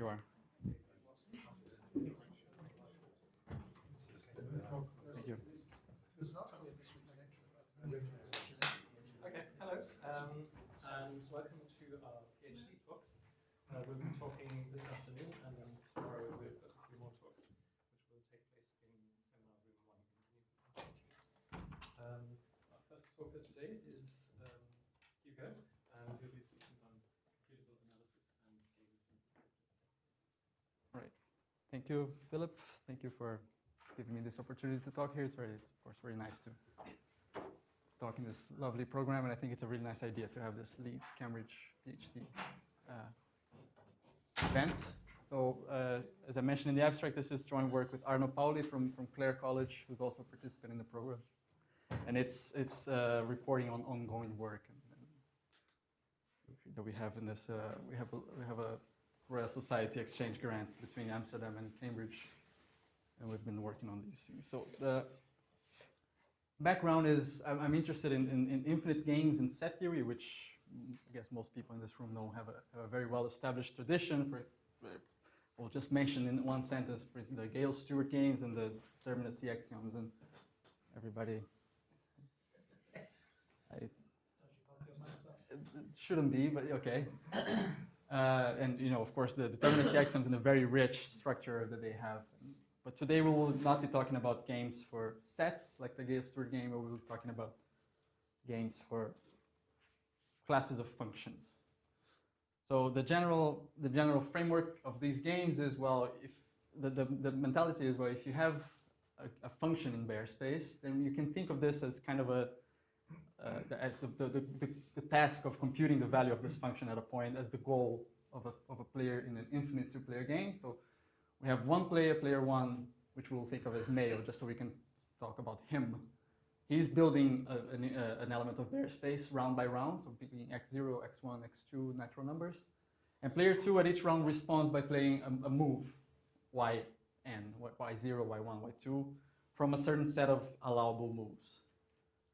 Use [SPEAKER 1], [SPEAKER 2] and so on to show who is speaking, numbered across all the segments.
[SPEAKER 1] You are. Thank you.
[SPEAKER 2] Okay, hello, and welcome to our PhD talks. We'll be talking this afternoon, and then tomorrow we've got a few more talks, which will take place in seminar room 1 in the University. Our first talker today is Hugo, and he'll be speaking on computable analysis and games in descriptive.
[SPEAKER 1] Right. Thank you, Philip. Thank you for giving me this opportunity to talk here. It's very, of course, very nice to talk in this lovely program, and I think it's a really nice idea to have this Leeds Cambridge PhD event. So, as I mentioned in the abstract, this is joint work with Arno Pauly from Clare College, who's also participating in the program, and it's reporting on ongoing work that we have in this. We have a Royal Society exchange grant between Amsterdam and Cambridge, and we've been working on these things. So the background is I'm interested in infinite games and set theory, which I guess most people in this room know have a very well-established tradition. We'll just mention in one sentence, for instance, the Gale-Stewart games and the determinacy axioms, and everybody. It shouldn't be, but okay. And of course, the determinacy axioms and the very rich structure that they have. But today we will not be talking about games for sets, like the Gale-Stewart game, but we'll be talking about games for classes of functions. So the general framework of these games is, well, if the mentality is, well, if you have a function in Baire space, then you can think of this as kind of as the task of computing the value of this function at a point as the goal of a player in an infinite two-player game. So we have one player, player 1, which we'll think of as male, just so we can talk about him. He's building an element of Baire space round by round, so picking x0, x1, x2 natural numbers. And player 2 at each round responds by playing a move, yn, y0, y1, y2, from a certain set of allowable moves.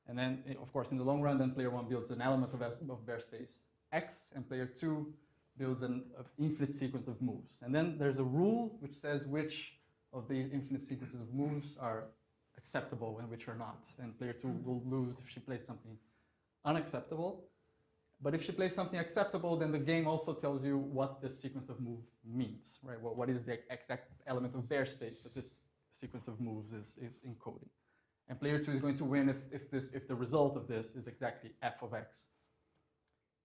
[SPEAKER 1] And then, of course, in the long run, then player 1 builds an element of Baire space x, and player 2 builds an infinite sequence of moves. And then there's a rule which says which of these infinite sequences of moves are acceptable and which are not. And player 2 will lose if she plays something unacceptable. But if she plays something acceptable, then the game also tells you what this sequence of move means, right? What is the exact element of Baire space that this sequence of moves is encoding. And player 2 is going to win if the result of this is exactly f of x.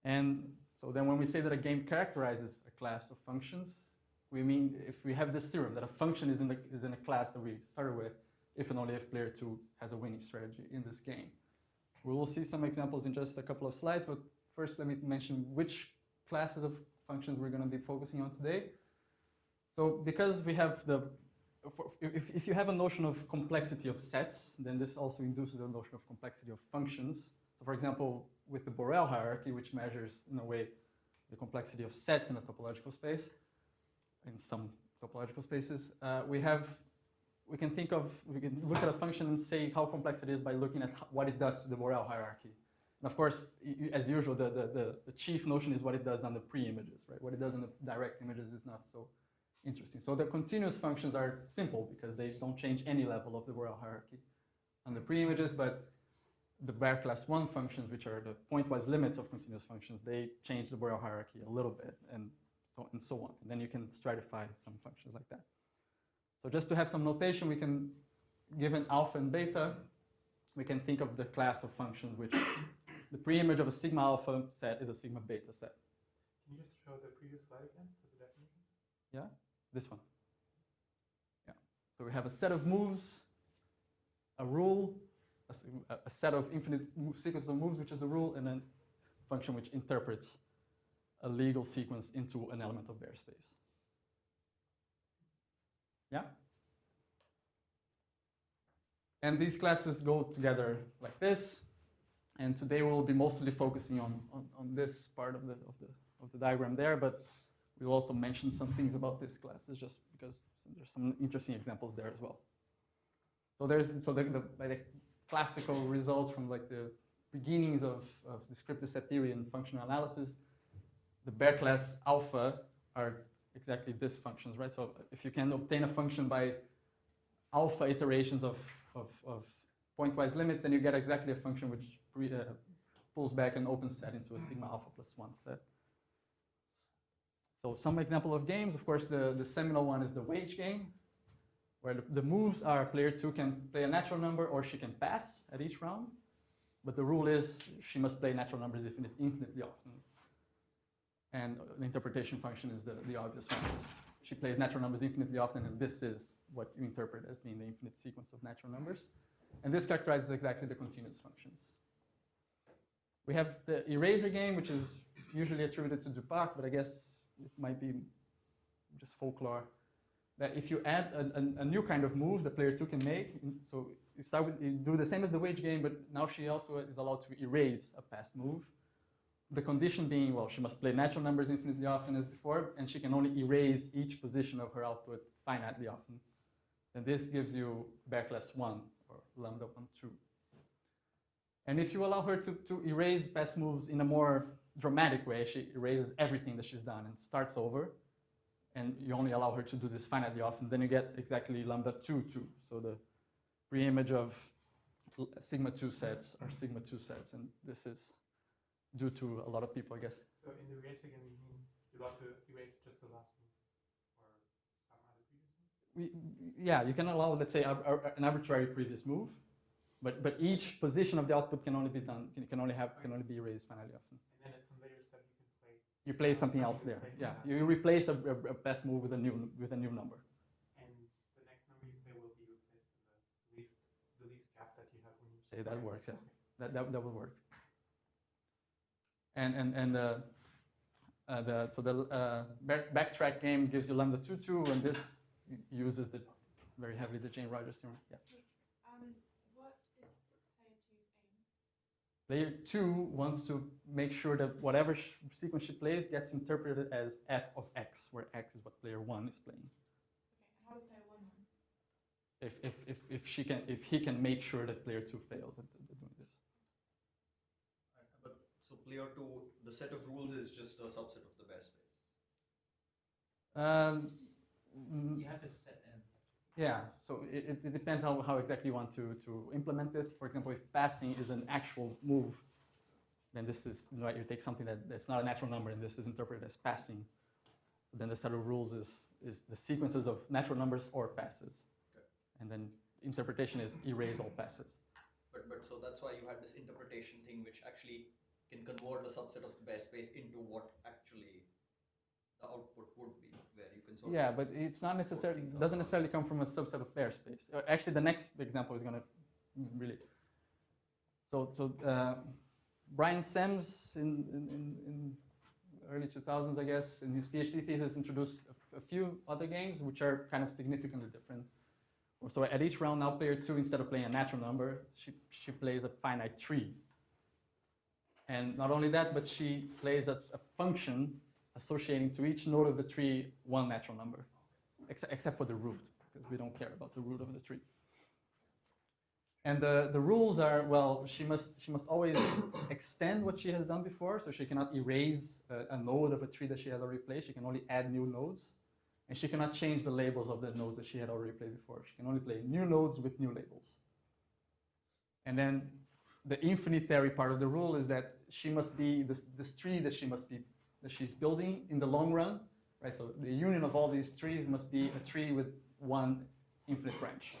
[SPEAKER 1] And so then when we say that a game characterizes a class of functions, we mean if we have this theorem that a function is in a class that we started with, if and only if player 2 has a winning strategy in this game. We will see some examples in just a couple of slides, but first let me mention which classes of functions we're going to be focusing on today. So because we have if you have a notion of complexity of sets, then this also induces a notion of complexity of functions. So for example, with the Borel hierarchy, which measures, in a way, the complexity of sets in a topological space, in some topological spaces, we can look at a function and say how complex it is by looking at what it does to the Borel hierarchy. And of course, as usual, the chief notion is what it does on the pre-images, right? What it does on the direct images is not so interesting. So the continuous functions are simple because they don't change any level of the Borel hierarchy on the pre-images, but the Baire class 1 functions, which are the pointwise limits of continuous functions, they change the Borel hierarchy a little bit, and so on. And then you can stratify some functions like that. So just to have some notation, we can, given alpha and beta, we can think of the class of functions which the pre-image of a sigma alpha set is a sigma beta set.
[SPEAKER 3] Can you just show the previous slide again for the definition?
[SPEAKER 1] Yeah, this one. Yeah. So we have a set of moves, a rule, a set of infinite sequences of moves, which is a rule, and then a function which interprets a legal sequence into an element of Baire space. Yeah? And these classes go together like this. And today we'll be mostly focusing on this part of the diagram there, but we'll also mention some things about these classes just because there's some interesting examples there as well. So the classical results from like the beginnings of descriptive set theory and functional analysis, the Baire class alpha are exactly this functions, right? So if you can obtain a function by alpha iterations of pointwise limits, then you get exactly a function which pulls back an open set into a sigma alpha plus 1 set. So some example of games, of course, the seminal one is the Wadge game, where the moves are player 2 can play a natural number or she can pass at each round. But the rule is she must play natural numbers infinitely often. And the interpretation function is the obvious one. She plays natural numbers infinitely often, and this is what you interpret as being the infinite sequence of natural numbers. And this characterizes exactly the continuous functions. We have the eraser game, which is usually attributed to Duparc, but I guess it might be just folklore. That if you add a new kind of move that player 2 can make, so you do the same as the Wadge game, but now she also is allowed to erase a past move. The condition being, well, she must play natural numbers infinitely often as before, and she can only erase each position of her output finitely often. And this gives you Baire class 1, or lambda 1, 2. And if you allow her to erase past moves in a more dramatic way, she erases everything that she's done and starts over, and you only allow her to do this finitely often, then you get exactly lambda 2, 2. So the preimage of sigma 2 sets are sigma 2 sets, and this is due to a lot of people, I guess.
[SPEAKER 3] So in the eraser game, you mean you're allowed to erase just the last move, or some other previous move?
[SPEAKER 1] Yeah, you can allow, let's say, an arbitrary previous move, but each position of the output can only be done, can only be erased finitely often.
[SPEAKER 3] And then at some later step, you can play.
[SPEAKER 1] You play something else there. Yeah, you replace a past move with a new number.
[SPEAKER 3] And the next number you play will be replaced in the least gap that you have when you
[SPEAKER 1] say that works. Yeah,
[SPEAKER 3] okay.
[SPEAKER 1] that will work. And the backtrack game gives you lambda 2, 2, and this uses very heavily the Jane-Rogers theorem. Yeah.
[SPEAKER 4] What is player 2's aim?
[SPEAKER 1] Player 2 wants to make sure that whatever sequence she plays gets interpreted as f of x, where x is what player 1 is playing.
[SPEAKER 4] Okay, and how does player 1 win?
[SPEAKER 1] If he can make sure that player 2 fails at doing this.
[SPEAKER 5] But so player 2, the set of rules is just a subset of the Baire space.
[SPEAKER 6] You have a set n.
[SPEAKER 1] Yeah, so it depends how exactly you want to implement this. For example, if passing is an actual move, then this is, right, you take something that's not a natural number and this is interpreted as passing. So then the set of rules is the sequences of natural numbers or passes.
[SPEAKER 5] Okay.
[SPEAKER 1] And then interpretation is erase all passes.
[SPEAKER 5] But so that's why you had this interpretation thing which actually can convert a subset of the Baire space into what actually the output would be, where you can sort
[SPEAKER 1] Yeah,
[SPEAKER 5] of
[SPEAKER 1] but it's not necessarily, doesn't necessarily come from a subset of Baire space. Actually, the next example is going to really. So Brian Semmes in early 2000s, I guess, in his PhD thesis introduced a few other games which are kind of significantly different. So at each round, now player 2, instead of playing a natural number, she plays a finite tree. And not only that, but she plays a function associating to each node of the tree one natural number, except for the root, because we don't care about the root of the tree. And the rules are, well, she must always extend what she has done before, so she cannot erase a node of a tree that she has already played. She can only add new nodes. And she cannot change the labels of the nodes that she had already played before. She can only play new nodes with new labels. And then the infinitary part of the rule is that she must be, this tree that she's building in the long run, right? So the union of all these trees must be a tree with one infinite branch.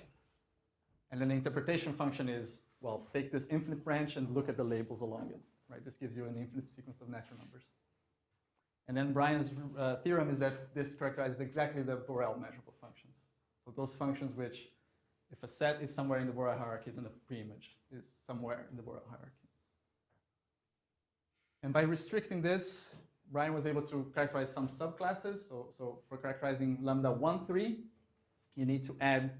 [SPEAKER 1] And then the interpretation function is, well, take this infinite branch and look at the labels along it, right? This gives you an infinite sequence of natural numbers. And then Brian's theorem is that this characterizes exactly the Borel measurable functions. So those functions which, if a set is somewhere in the Borel hierarchy, then the preimage is somewhere in the Borel hierarchy. And by restricting this, Brian was able to characterize some subclasses. So for characterizing lambda 1, 3, you need to add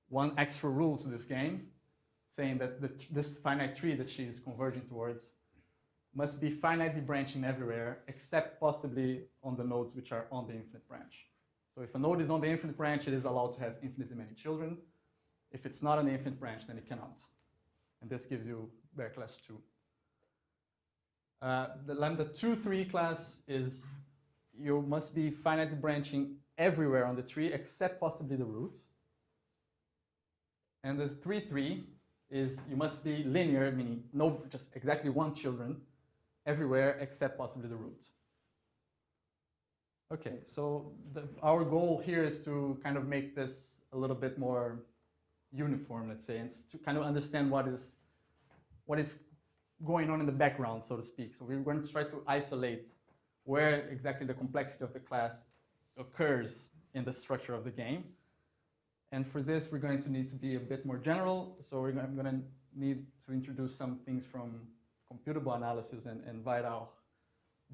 [SPEAKER 1] one extra rule to this game, saying that this finite tree that she's converging towards must be finitely branching everywhere, except possibly on the nodes which are on the infinite branch. So if a node is on the infinite branch, it is allowed to have infinitely many children. If it's not on the infinite branch, then it cannot. And this gives you Baire class 2. The lambda 2, 3 class is you must be finitely branching everywhere on the tree except possibly the root. And the 3-3 is you must be linear, meaning no, just exactly one children everywhere except possibly the root. Okay, so our goal here is to kind of make this a little bit more uniform, let's say, and to kind of understand what is going on in the background, so to speak. So we're going to try to isolate where exactly the complexity of the class occurs in the structure of the game. And for this, we're going to need to be a bit more general. So I'm going to need to introduce some things from computable analysis and Baire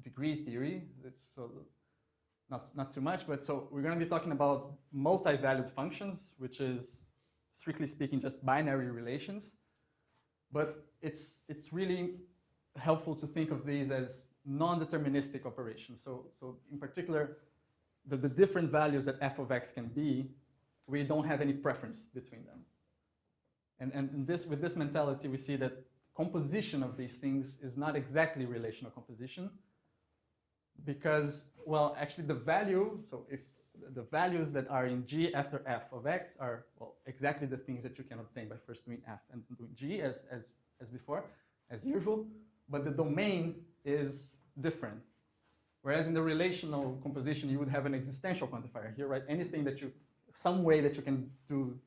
[SPEAKER 1] degree theory. It's not too much, but so we're going to be talking about multi-valued functions, which is, strictly speaking, just binary relations. But it's really helpful to think of these as non-deterministic operations. So in particular, the different values that f of x can be, we don't have any preference between them. And with this mentality, we see that composition of these things is not exactly relational composition, because, well, actually the value, so if the values that are in G after f of x are, well, exactly the things that you can obtain by first doing f and doing G as before, as usual, but the domain is different. Whereas in the relational composition, you would have an existential quantifier here, right? Anything that some way that you can do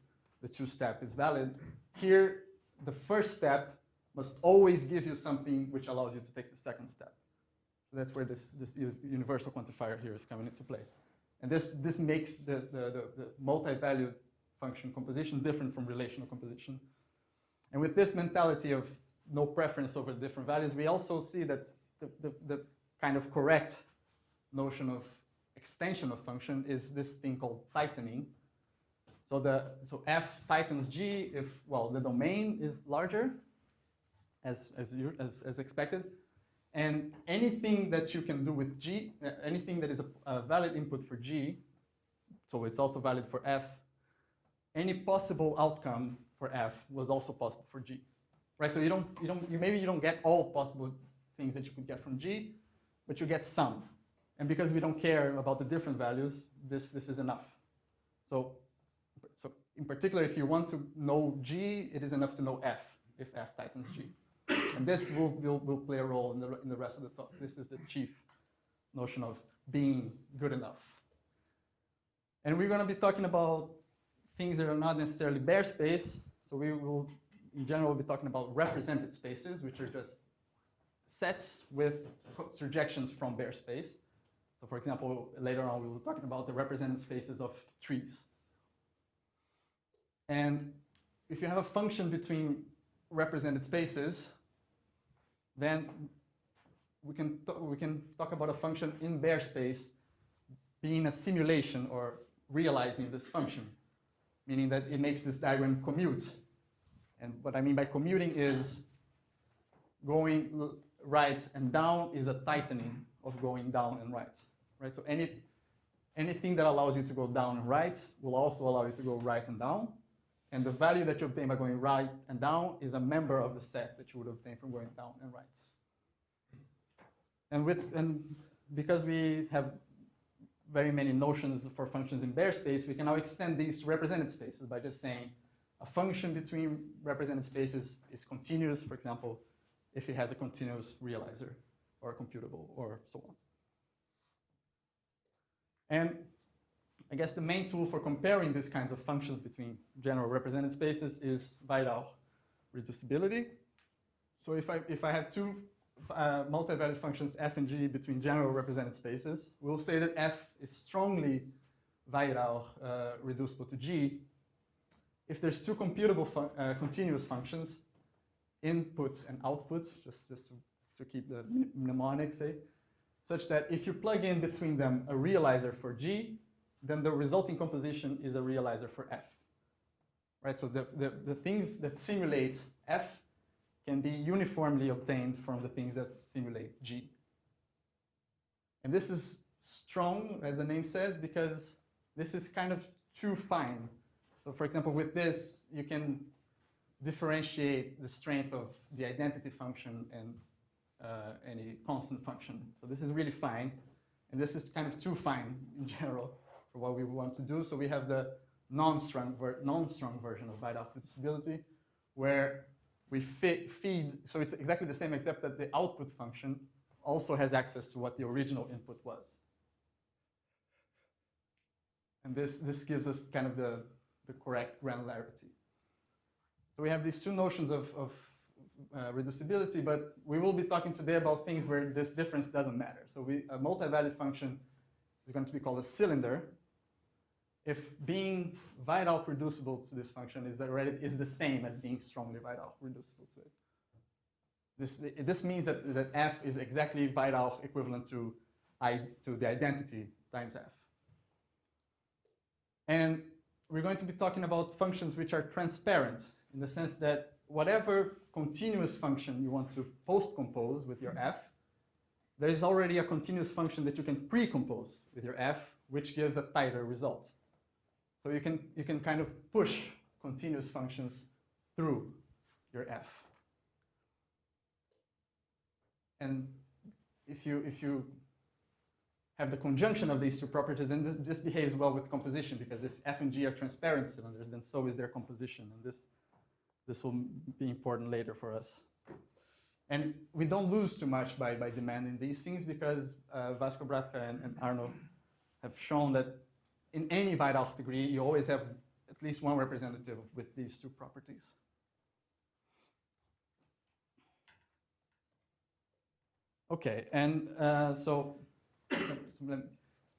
[SPEAKER 1] the two-step is valid. Here, the first step must always give you something which allows you to take the second step. So that's where this universal quantifier here is coming into play. And this makes the multi-valued function composition different from relational composition. And with this mentality of no preference over different values, we also see that the kind of correct notion of extension of function is this thing called tightening. So f tightens G if, well, the domain is larger, as expected. And anything that you can do with G, anything that is a valid input for G, so it's also valid for F, any possible outcome for F was also possible for G, right? So maybe you don't get all possible things that you could get from G, but you get some. And because we don't care about the different values, this is enough. So in particular, if you want to know G, it is enough to know F, if F tightens G. And this will play a role in the rest of the talk. This is the chief notion of being good enough. And we're going to be talking about things that are not necessarily Baire space. So we will, in general, be talking about represented spaces, which are just sets with surjections from Baire space. So for example, later on, we will be talking about the represented spaces of trees. And if you have a function between represented spaces, then we can talk about a function in Baire space being a simulation or realizing this function, meaning that it makes this diagram commute. And what I mean by commuting is going right and down is a tightening of going down and right. So anything that allows you to go down and right will also allow you to go right and down. And the value that you obtain by going right and down is a member of the set that you would obtain from going down and right. And because we have very many notions for functions in Baire space, we can now extend these represented spaces by just saying a function between represented spaces is continuous, for example, if it has a continuous realizer or a computable or so on. And I guess the main tool for comparing these kinds of functions between general represented spaces is Baire reducibility. So if I have two multi-valued functions f and g between general represented spaces, we'll say that f is strongly Baire reducible to g if there's two computable continuous functions, inputs and outputs, just to keep the mnemonic, say, such that if you plug in between them a realizer for g, then the resulting composition is a realizer for f. Right? So the things that simulate f can be uniformly obtained from the things that simulate g. And this is strong, as the name says, because this is kind of too fine. So for example, with this, you can differentiate the strength of the identity function and any constant function. So this is really fine. And this is kind of too fine in general for what we want to do. So we have the non-strong version of Weidach reducibility, where we feed, so it's exactly the same except that the output function also has access to what the original input was. And this gives us kind of the correct granularity. So we have these two notions of reducibility, but we will be talking today about things where this difference doesn't matter. So a multi-valued function is going to be called a cylinder if being Weidach reducible to this function is the same as being strongly Weidach reducible to it. This means that f is exactly Weidach equivalent to the identity times f. And we're going to be talking about functions which are transparent in the sense that whatever continuous function you want to post-compose with your f, there is already a continuous function that you can pre-compose with your f, which gives a tighter result. So you can kind of push continuous functions through your f. And if you have the conjunction of these two properties, then this behaves well with composition, because if f and g are transparent cylinders, then so is their composition. And this will be important later for us. And we don't lose too much by demanding these things, because Vasco Bratka and Arno have shown that in any Weidach degree, you always have at least one representative with these two properties. Okay, and so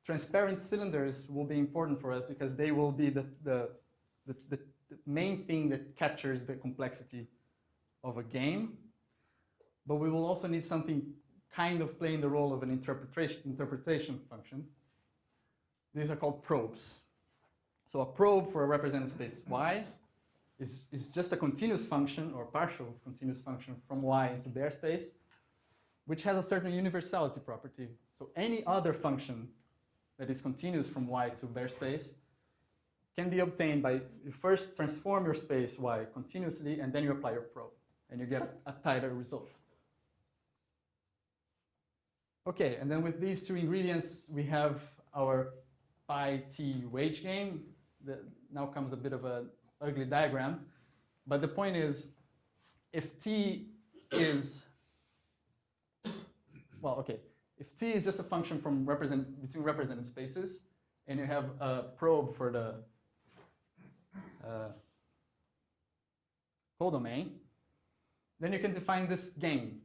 [SPEAKER 1] transparent cylinders will be important for us because they will be the main thing that captures the complexity of a game. But we will also need something kind of playing the role of an interpretation function. These are called probes. So a probe for a represented space Y is just a continuous function or partial continuous function from Y into Baire space, which has a certain universality property. So any other function that is continuous from Y to Baire space can be obtained by you first transform your space Y continuously, and then you apply your probe, and you get a tighter result. Okay, and then with these two ingredients, we have our pi t Wadge game. Now comes a bit of an ugly diagram, but the point is, if t is, well, okay, if t is just a function from between represented spaces, and you have a probe for the codomain, then you can define this game.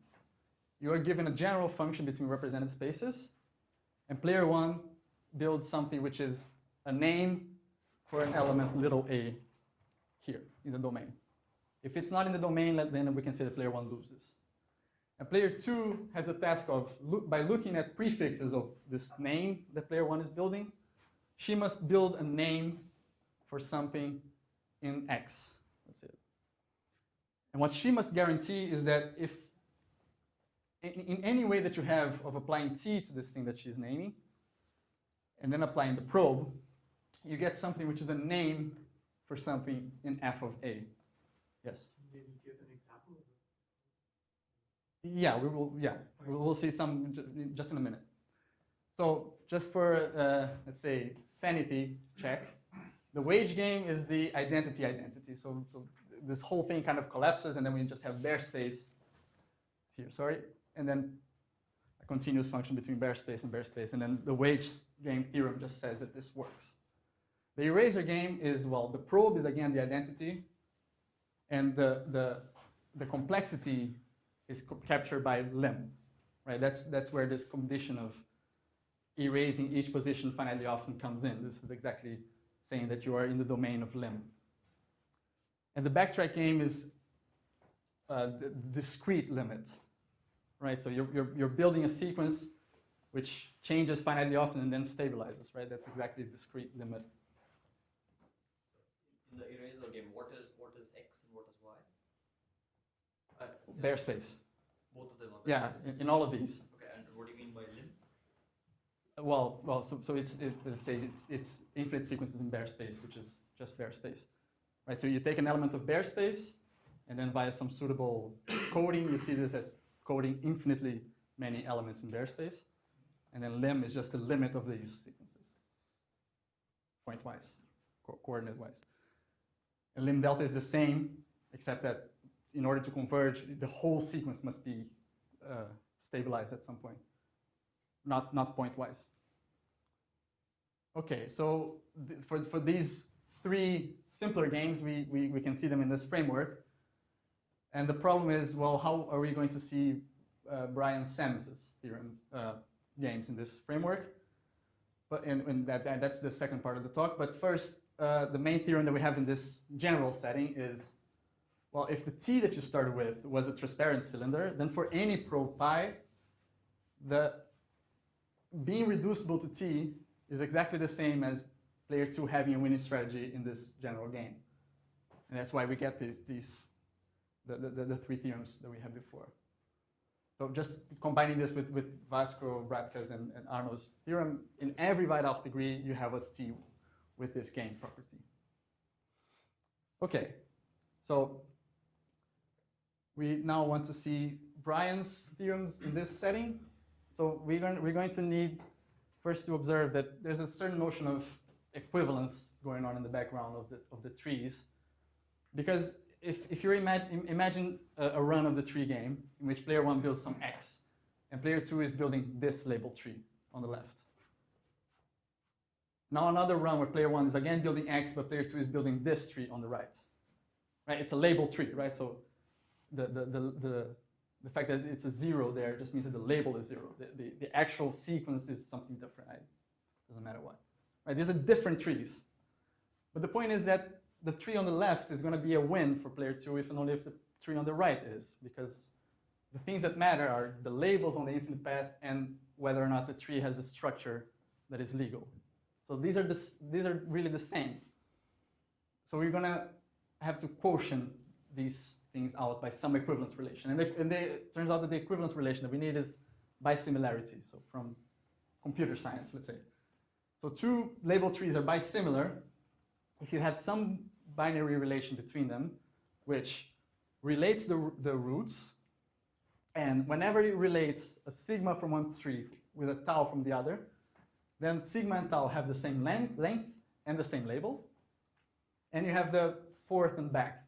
[SPEAKER 1] You are given a general function between represented spaces, and player one builds something which is a name for an element little a here in the domain. If it's not in the domain, then we can say that player one loses. And player two has the task of, by looking at prefixes of this name that player one is building, she must build a name for something in X. That's it. And what she must guarantee is that if in any way that you have of applying t to this thing that she's naming, and then applying the probe, you get something which is a name for something in f of a. Yes?
[SPEAKER 3] Maybe give an example of it.
[SPEAKER 1] Yeah, we will. Yeah, we'll see some just in a minute. So just for let's say sanity check, the Wadge game is the identity. So this whole thing kind of collapses, and then we just have Baire space here. Sorry, and then a continuous function between Baire space and Baire space, and then the Wadge game theorem just says that this works. The eraser game is, well, the probe is again the identity, and the complexity is captured by lim, right? That's where this condition of erasing each position finitely often comes in. This is exactly saying that you are in the domain of lim. And the backtrack game is the discrete limit, right? So you're building a sequence which changes finitely often and then stabilizes, right? That's exactly discrete limit.
[SPEAKER 5] In the eraser game, what is X and what is Y?
[SPEAKER 1] Baire space.
[SPEAKER 5] Both of them are Baire
[SPEAKER 1] Yeah,
[SPEAKER 5] space.
[SPEAKER 1] in all of these.
[SPEAKER 5] Okay, and what do you mean by lim?
[SPEAKER 1] Well, so let's say it's infinite sequences in Baire space, which is just Baire space, right? So you take an element of Baire space, and then via some suitable coding, you see this as coding infinitely many elements in Baire space. And then lim is just the limit of these sequences, point-wise, coordinate-wise. And lim delta is the same, except that in order to converge, the whole sequence must be stabilized at some point, not point-wise. Okay, so for these three simpler games, we can see them in this framework. And the problem is, well, how are we going to see Brian's Semmes' theorem games in this framework? But and that's the second part of the talk. But first, the main theorem that we have in this general setting is, well, if the T that you started with was a transparent cylinder, then for any probe pi, the being reducible to T is exactly the same as player 2 having a winning strategy in this general game. And that's why we get the three theorems that we had before. So just combining this with Vasco, Bratka's, and Arno's theorem, in every Weidauch degree, you have a T with this game property. Okay, so we now want to see Brian's theorems in this setting. So we're going to need first to observe that there's a certain notion of equivalence going on in the background of the trees, because if you imagine a run of the tree game in which player 1 builds some X and player 2 is building this labeled tree on the left. Now another run where player 1 is again building X, but player 2 is building this tree on the right. Right? It's a labeled tree, right? So the fact that it's a 0 there just means that the label is 0. The actual sequence is something different. Right? Doesn't matter what. Right? These are different trees. But the point is that the tree on the left is going to be a win for player 2 if and only if the tree on the right is, because the things that matter are the labels on the infinite path and whether or not the tree has a structure that is legal. So these are really the same. So we're going to have to quotient these things out by some equivalence relation. And it turns out that the equivalence relation that we need is bisimilarity. So from computer science, let's say. So two label trees are bisimilar if you have some binary relation between them, which relates the roots. And whenever it relates a sigma from one tree with a tau from the other, then sigma and tau have the same length and the same label. And you have the forth and back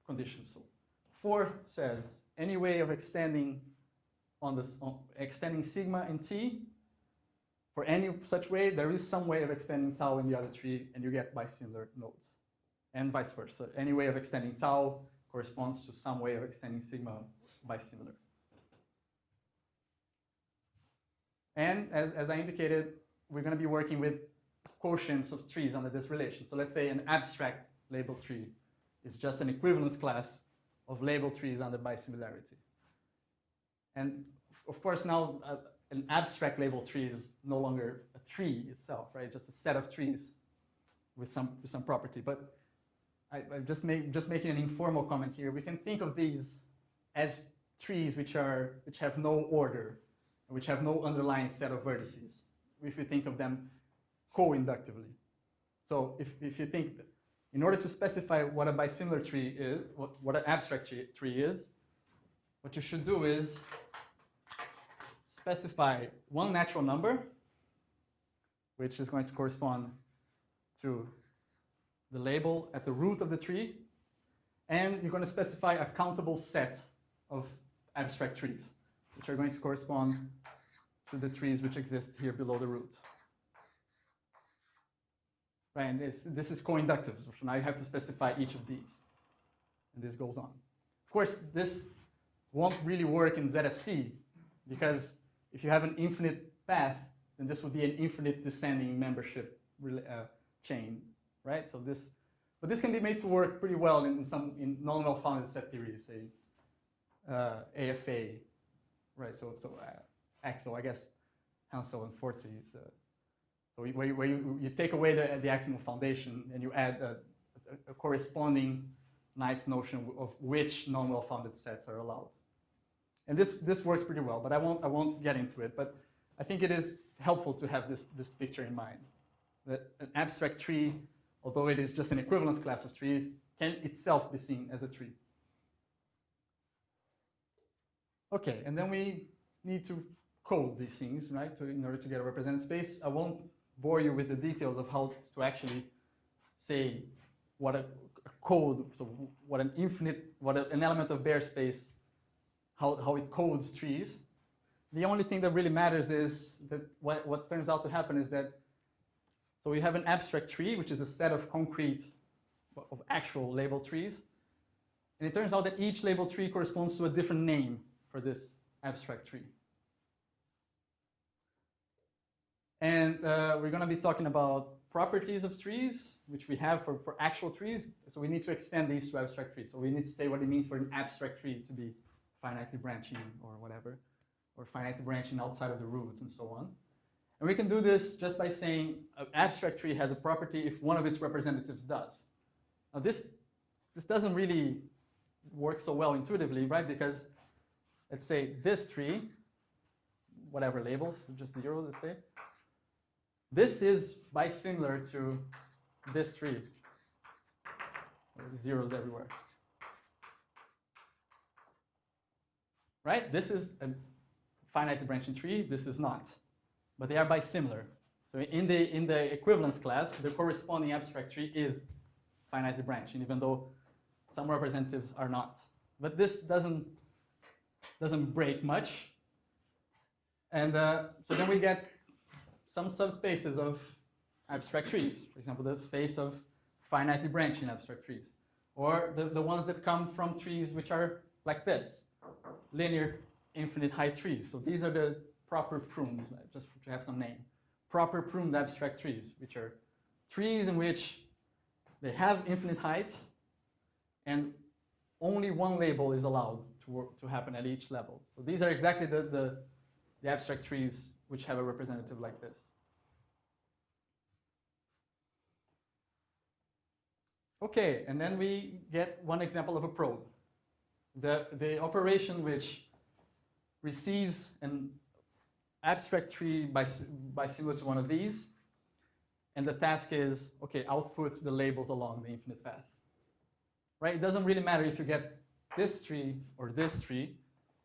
[SPEAKER 1] conditions. So forth says any way of extending extending sigma in T, for any such way, there is some way of extending tau in the other tree, and you get bisimilar nodes. And vice versa. Any way of extending tau corresponds to some way of extending sigma bisimilar. And as I indicated, we're going to be working with quotients of trees under this relation. So let's say an abstract label tree is just an equivalence class of label trees under bisimilarity. And of course now an abstract label tree is no longer a tree itself, right? Just a set of trees with some property. But I'm just making an informal comment here. We can think of these as trees which have no order, which have no underlying set of vertices, if you think of them co-inductively. So if you think that in order to specify what a bisimilar tree is, what an abstract tree is, what you should do is specify one natural number, which is going to correspond to the label at the root of the tree, and you're going to specify a countable set of abstract trees, which are going to correspond to the trees which exist here below the root. Right, and this is co-inductive, so now you have to specify each of these, and this goes on. Of course, this won't really work in ZFC, because if you have an infinite path, then this would be an infinite descending membership chain, right? So but this can be made to work pretty well in non-well-founded set theory, say AFA, right? So Axel, I guess Hansel and Forte. So where you take away the axial foundation and you add a corresponding nice notion of which non-well-founded sets are allowed. And this works pretty well, but I won't get into it. But I think it is helpful to have this picture in mind, that an abstract tree, although it is just an equivalence class of trees, can itself be seen as a tree. Okay, and then we need to code these things, right, in order to get a represented space. I won't bore you with the details of how to actually say what a code, so what an an element of Baire space, how it codes trees. The only thing that really matters is that what turns out to happen is that, so we have an abstract tree, which is a set of of actual label trees. And it turns out that each label tree corresponds to a different name for this abstract tree. And we're going to be talking about properties of trees, which we have for actual trees. So we need to extend these to abstract trees. So we need to say what it means for an abstract tree to be finitely branching or whatever, or finitely branching outside of the root and so on. And we can do this just by saying an abstract tree has a property if one of its representatives does. Now this doesn't really work so well intuitively, right? Because let's say this tree, whatever labels, just 0, let's say, this is bisimilar to this tree. There's zeros everywhere. Right? This is a finitely branching tree, this is not. But they are bisimilar. So in the equivalence class, the corresponding abstract tree is finitely branching, even though some representatives are not. But this doesn't break much. And so then we get some subspaces of abstract trees. For example, the space of finitely branching abstract trees. Or the ones that come from trees which are like this, linear infinite height trees. So these are the proper prunes, right? Just to have some name. Proper pruned abstract trees, which are trees in which they have infinite height and only one label is allowed to happen at each level. So these are exactly the abstract trees which have a representative like this. Okay, and then we get one example of a probe. The operation which receives an abstract tree bisimilar to one of these, and the task is, okay, output the labels along the infinite path. Right? It doesn't really matter if you get this tree or this tree.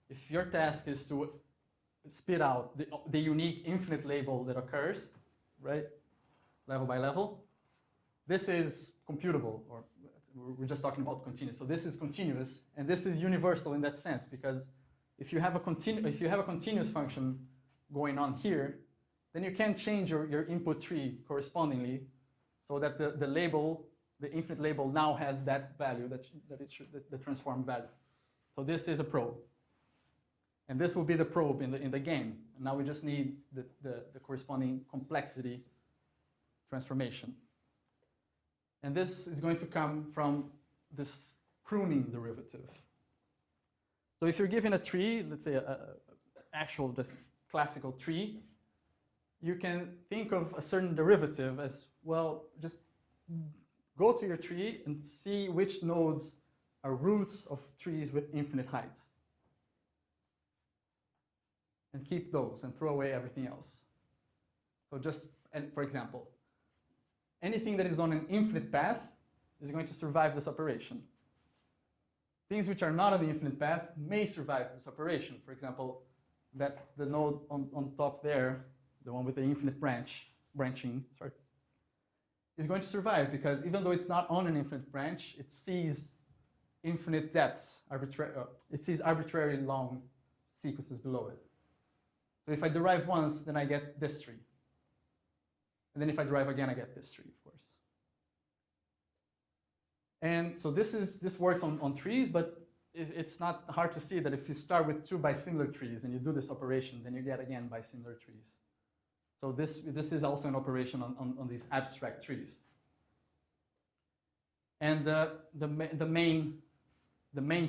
[SPEAKER 1] If your task is to spit out the unique infinite label that occurs, right, level by level, this is computable, or we're just talking about continuous. So this is continuous, and this is universal in that sense, because if you have a continuous function going on here, then you can change your input tree correspondingly, so that the label, the infinite label, now has that value the transformed value. So this is a probe, and this will be the probe in the game. And now we just need the corresponding complexity transformation. And this is going to come from this pruning derivative. So if you're given a tree, let's say an actual just classical tree, you can think of a certain derivative as, well, just go to your tree and see which nodes are roots of trees with infinite height. And keep those and throw away everything else. So just, and for example, anything that is on an infinite path is going to survive this operation. Things which are not on the infinite path may survive this operation. For example, that the node on top there, the one with the infinite branching, is going to survive, because even though it's not on an infinite branch, it sees infinite depths, it sees arbitrarily long sequences below it. So if I derive once, then I get this tree. And then if I derive again, I get this tree, of course. And so this works on trees, but it's not hard to see that if you start with 2 bisimilar trees and you do this operation, then you get again bisimilar trees. So this is also an operation on these abstract trees. And the main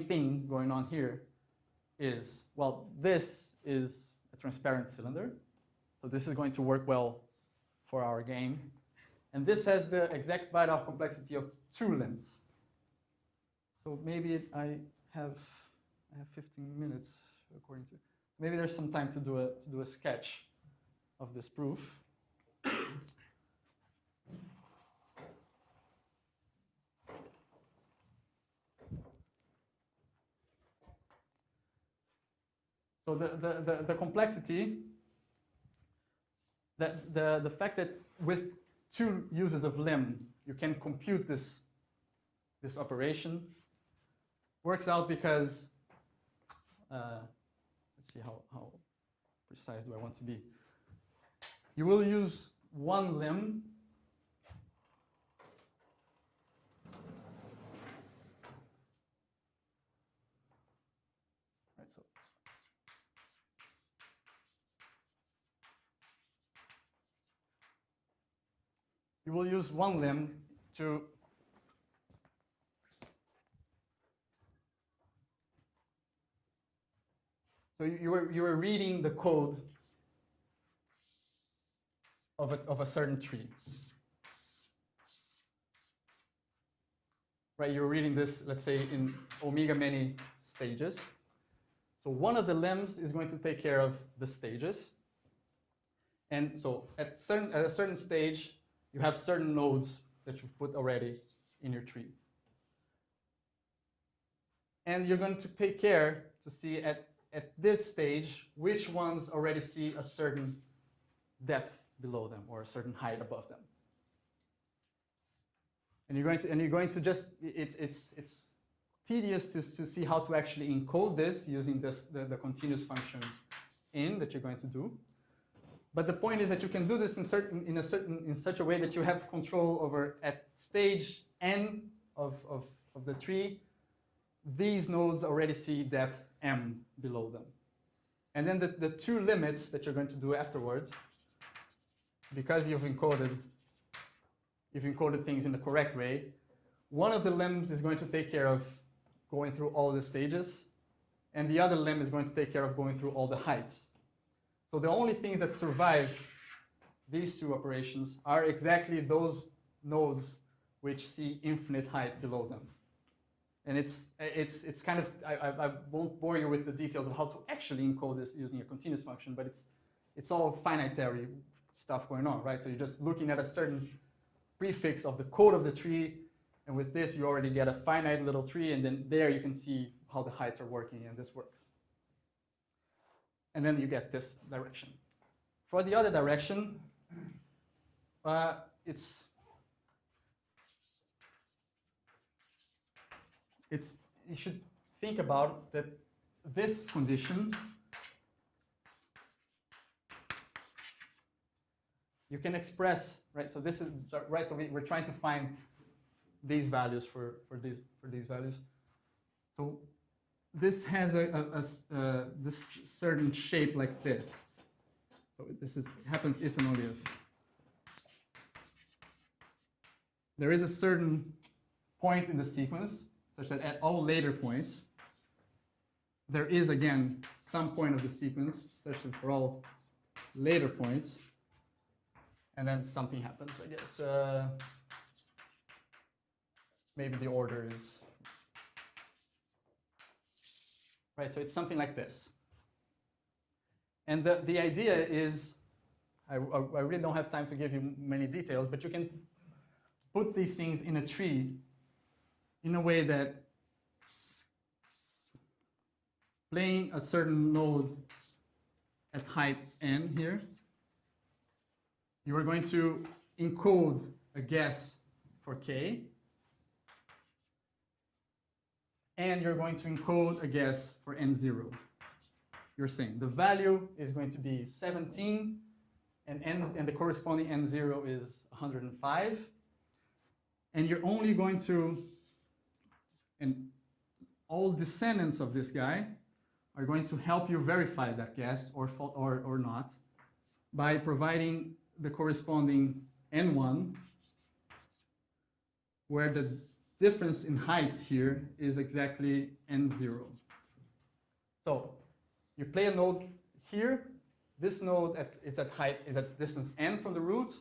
[SPEAKER 1] thing going on here is, well, this is a transparent cylinder. So this is going to work well for our game. And this has the exact Wadge complexity of 2 limbs. So maybe I have 15 minutes according to, maybe there's some time to do a sketch of this proof. So the complexity, the fact that with 2 uses of lim, you can compute this operation, works out because, let's see how precise do I want to be. You will use 1 lim you will use 1 lim to so you were reading the code of a certain tree. Right, you're reading this, let's say, in omega many stages. So one of the limbs is going to take care of the stages. And so at a certain stage, you have certain nodes that you've put already in your tree. And you're going to take care to see at this stage which ones already see a certain depth below them or a certain height above them. And you're going to just, it's tedious to see how to actually encode this using the continuous function in that you're going to do. But the point is that you can do this in such a way that you have control over at stage n of the tree. These nodes already see depth m below them. And then the 2 limits that you're going to do afterwards, because you've encoded things in the correct way, one of the limbs is going to take care of going through all the stages, and the other limb is going to take care of going through all the heights. So the only things that survive these 2 operations are exactly those nodes which see infinite height below them. And it's kind of, I won't bore you with the details of how to actually encode this using a continuous function, but it's all finitary stuff going on, right? So you're just looking at a certain prefix of the code of the tree, and with this you already get a finite little tree, and then there you can see how the heights are working, and this works. And then you get this direction. For the other direction, you should think about that this condition you can express, right? So this is right. So we're trying to find these values for these values. So this has this certain shape like this. So this happens if and only if there is a certain point in the sequence such that at all later points there is again some point of the sequence such that for all later points, and then something happens. I guess maybe the order is right. So it's something like this. And the idea is, I really don't have time to give you many details, but you can put these things in a tree in a way that playing a certain node at height n here, you are going to encode a guess for k, and you're going to encode a guess for n0. You're saying the value is going to be 17, and the corresponding n0 is 105, and you're only going to, and all descendants of this guy are going to help you verify that guess or not by providing the corresponding n1, where the difference in heights here is exactly n0. So you play a node here. This node is at distance n from the root,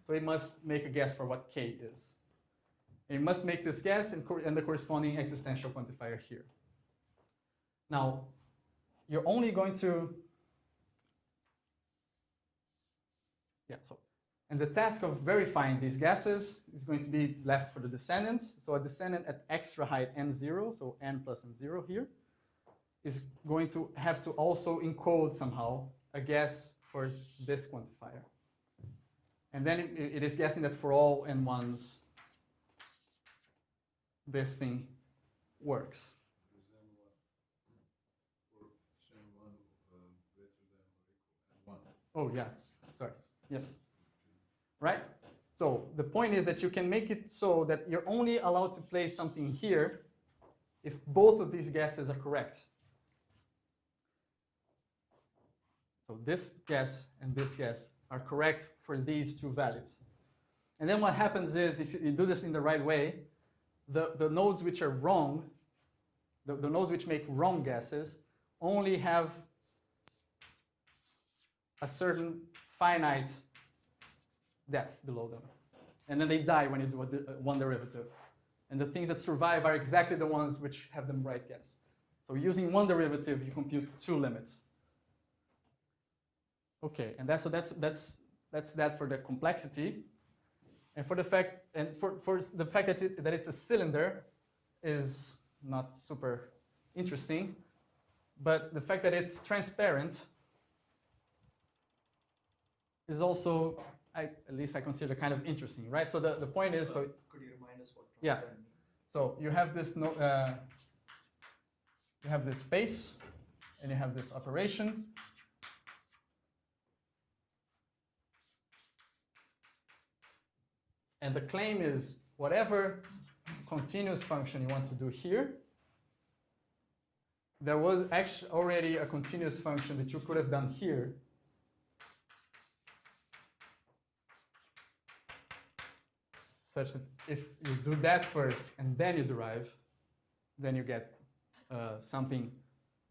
[SPEAKER 1] so it must make a guess for what k is. It must make this guess and the corresponding existential quantifier here. Now, you're only going to, and the task of verifying these guesses is going to be left for the descendants. So a descendant at extra height n0, so n plus n0 here. is going to have to also encode somehow a guess for this quantifier. And then it is guessing that for all n1s, this thing works. Oh, yeah, sorry, yes. Right? So the point is that you can make it so that you're only allowed to place something here if both of these guesses are correct. So this guess and this guess are correct for these two values. And then what happens is, if you do this in the right way, the nodes which are wrong, the nodes which make wrong guesses, only have a certain finite depth below them. And then they die when you do one derivative. And the things that survive are exactly the ones which have the right guess. So using one derivative, you compute two limits. Okay, and that's that for the complexity. And for the fact that it's a cylinder is not super interesting, but the fact that it's transparent is also, at least I consider, kind of interesting, right? So the point is, so
[SPEAKER 5] could you remind us what
[SPEAKER 1] yeah.
[SPEAKER 5] transparent means?
[SPEAKER 1] So you have this you have this space, and you have this operation. And the claim is whatever continuous function you want to do here, there was actually already a continuous function that you could have done here. Such that if you do that first and then you derive, then you get something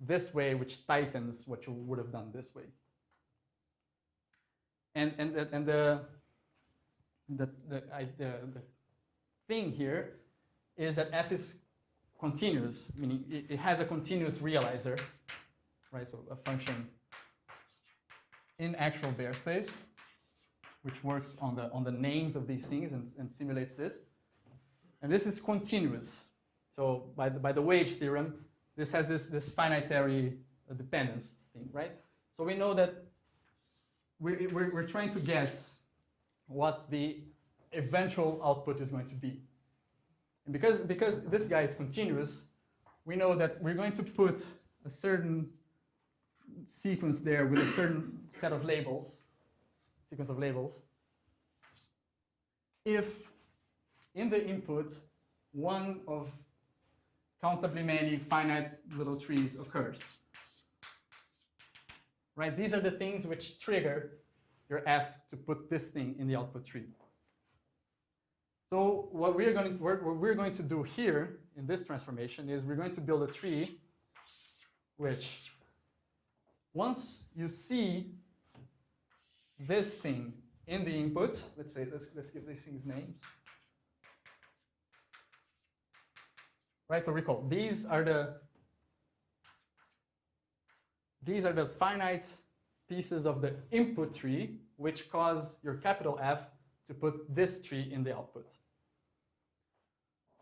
[SPEAKER 1] this way which tightens what you would have done this way. And the thing here is that f is continuous, meaning it has a continuous realizer, right? So a function in actual Baire space, which works on the names of these things and simulates this. And this is continuous. So by the Wadge theorem, this has this finitary dependence thing, right? So we know that we're trying to guess what the eventual output is going to be. And because this guy is continuous, we know that we're going to put a certain sequence there with a certain set of labels, sequence of labels, if in the input one of countably many finite little trees occurs. Right? These are the things which trigger your f to put this thing in the output tree. So what we're going to do here in this transformation is we're going to build a tree which, once you see this thing in the input, let's give these things names. Right, so recall, these are the finite pieces of the input tree which cause your capital F to put this tree in the output.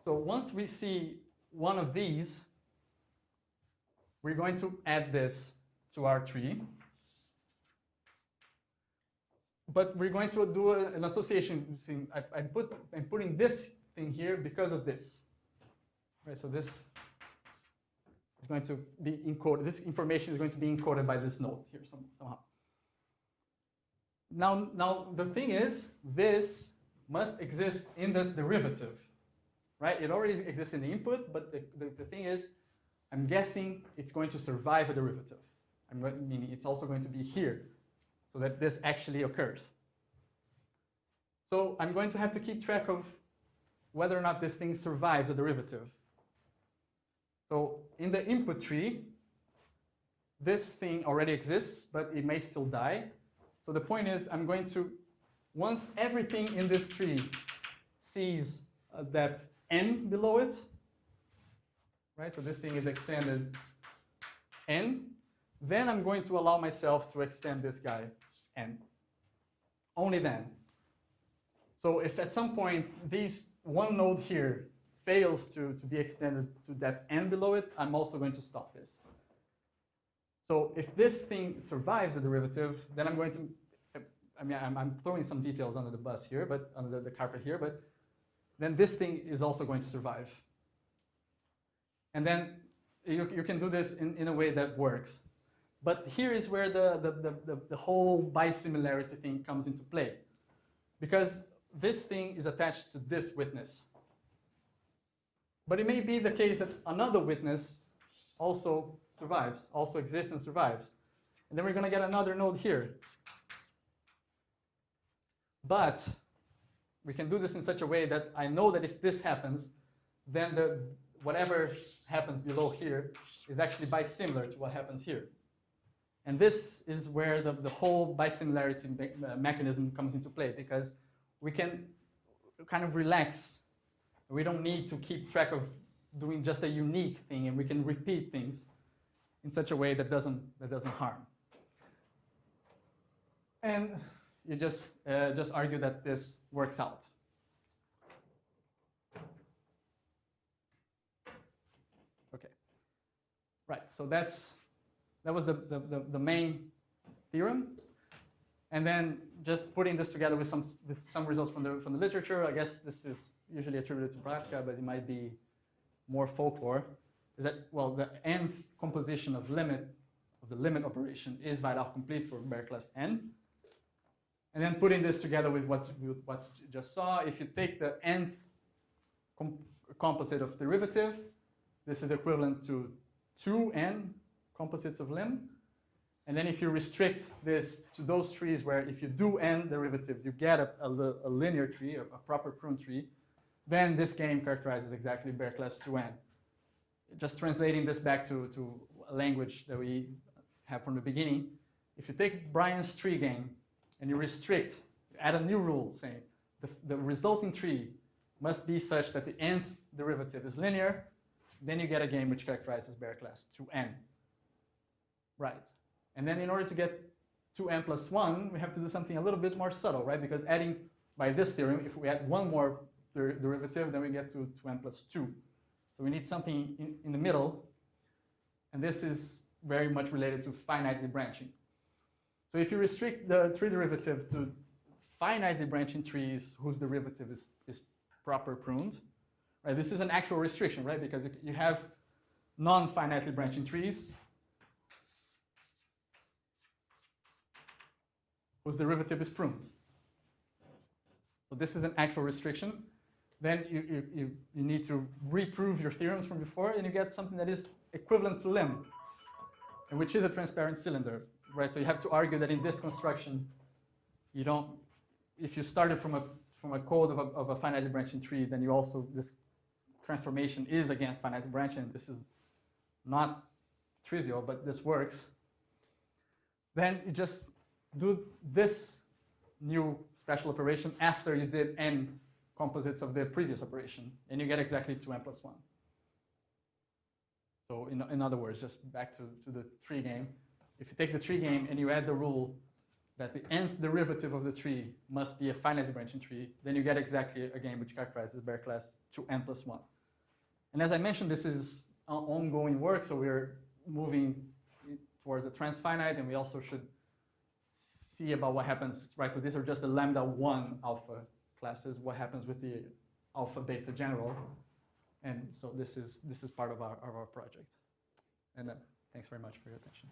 [SPEAKER 1] So once we see one of these, we're going to add this to our tree. But we're going to do an association. I'm putting this thing here because of this. Right, so this is going to be encoded. This information is going to be encoded by this node here somehow. Now the thing is, this must exist in the derivative, right? It already exists in the input, but the thing is, I'm guessing it's going to survive a derivative. Meaning it's also going to be here, so that this actually occurs. So I'm going to have to keep track of whether or not this thing survives a derivative. So in the input tree, this thing already exists, but it may still die. So the point is, I'm going to, once everything in this tree sees a depth n below it, right? So this thing is extended n, then I'm going to allow myself to extend this guy n. Only then. So if at some point these one node here fails to be extended to depth n below it, I'm also going to stop this. So if this thing survives the derivative, then I'm going to, I mean, I'm throwing some details under the bus here, but under the carpet here, but then this thing is also going to survive. And then you can do this in a way that works. But here is where the whole bisimilarity thing comes into play. Because this thing is attached to this witness. But it may be the case that another witness also survives, also exists and survives. And then we're going to get another node here. But we can do this in such a way that I know that if this happens, then whatever happens below here is actually bisimilar to what happens here. And this is where the whole bisimilarity mechanism comes into play, because we can kind of relax. We don't need to keep track of doing just a unique thing, and we can repeat things in such a way that doesn't harm. And you just argue that this works out. Okay, right. So that was the main theorem, and then just putting this together with some results from the literature. I guess this is usually attributed to Practica, but it might be more folklore. Is that, well, the nth composition of the limit operation is Weierach complete for Baire class n. And then putting this together with what you just saw, if you take the nth composite of derivative, this is equivalent to 2n composites of lim. And then if you restrict this to those trees where if you do n derivatives, you get a linear tree, a proper prune tree, then this game characterizes exactly Baire class 2n. Just translating this back to a language that we have from the beginning, if you take Brian's tree game and you restrict, you add a new rule saying the resulting tree must be such that the nth derivative is linear, then you get a game which characterizes Baire class 2n. Right. And then in order to get 2n plus 1, we have to do something a little bit more subtle, right? Because adding, by this theorem, if we add one more derivative, then we get to 2n plus 2. So we need something in the middle, and this is very much related to finitely branching. So if you restrict the tree derivative to finitely branching trees whose derivative is proper pruned, right? This is an actual restriction, right? Because you have non-finitely branching trees whose derivative is pruned. So this is an actual restriction. Then you need to reprove your theorems from before, and you get something that is equivalent to lim, and which is a transparent cylinder, right? So you have to argue that in this construction, you don't. If you started from a code of a finitely branching tree, then you also, this transformation is again finitely branching. This is not trivial, but this works. Then you just do this new special operation after you did n composites of the previous operation, and you get exactly 2n plus 1. So in other words, just back to the tree game, if you take the tree game and you add the rule that the nth derivative of the tree must be a finitely branching tree, then you get exactly a game which characterizes Baire class 2n plus 1. And as I mentioned, this is ongoing work, so we're moving towards a transfinite, and we also should see about what happens, right? So these are just the lambda 1 alpha classes, what happens with the alpha beta general. And so this is part of our project. And thanks very much for your attention.